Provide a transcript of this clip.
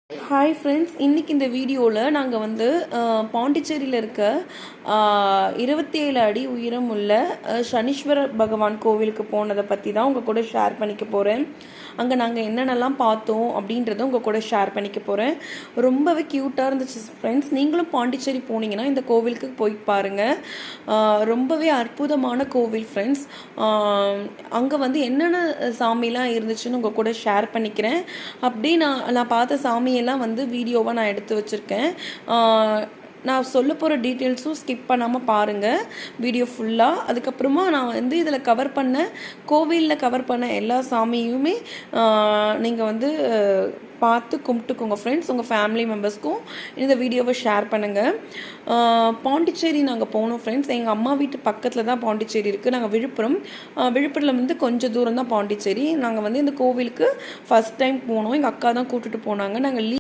Hi friends, இன்றைக்கி இந்த வீடியோவில் நாங்கள் வந்து பாண்டிச்சேரியில் இருக்க 27 அடி உயரம் உள்ள சனீஸ்வர பகவான் கோவிலுக்கு போனதை பற்றி தான் உங்கள் கூட ஷேர் பண்ணிக்க போகிறேன். அங்கே நாங்கள் என்னென்னலாம் பார்த்தோம் அப்படின்றத உங்கள் கூட ஷேர் பண்ணிக்க போகிறேன். ரொம்பவே க்யூட்டாக இருந்துச்சு ஃப்ரெண்ட்ஸ். நீங்களும் பாண்டிச்சேரி போனீங்கன்னா இந்த கோவிலுக்கு போய் பாருங்கள். ரொம்பவே அற்புதமான கோவில் ஃப்ரெண்ட்ஸ். அங்கே வந்து என்னென்ன சாமிலாம் இருந்துச்சுன்னு உங்கள் கூட ஷேர் பண்ணிக்கிறேன். அப்படி நான் பார்த்த சாமியெல்லாம் வந்து வீடியோவாக நான் எடுத்து வச்சுருக்கேன். நான் சொல்ல போகிற டீட்டெயில்ஸும் ஸ்கிப் பண்ணாமல் பாருங்கள் வீடியோ ஃபுல்லாக. அதுக்கப்புறமா நான் வந்து இதில் கோவிலில் கவர் பண்ண எல்லா சாமியுமே நீங்கள் வந்து பார்த்து கும்பிட்டுக்கோங்க ஃப்ரெண்ட்ஸ். உங்கள் ஃபேமிலி மெம்பர்ஸ்க்கும் இந்த வீடியோவை ஷேர் பண்ணுங்கள். பாண்டிச்சேரி நாங்கள் போனோம் ஃப்ரெண்ட்ஸ். எங்கள் அம்மா வீட்டு பக்கத்தில் தான் பாண்டிச்சேரி இருக்குது. நாங்கள் விழுப்புரத்தில் வந்து கொஞ்சம் தூரம் தான் பாண்டிச்சேரி. நாங்கள் வந்து இந்த கோவிலுக்கு ஃபஸ்ட் டைம் போனோம். எங்கள் அக்கா தான் கூப்பிட்டுட்டு போனாங்க. நாங்கள்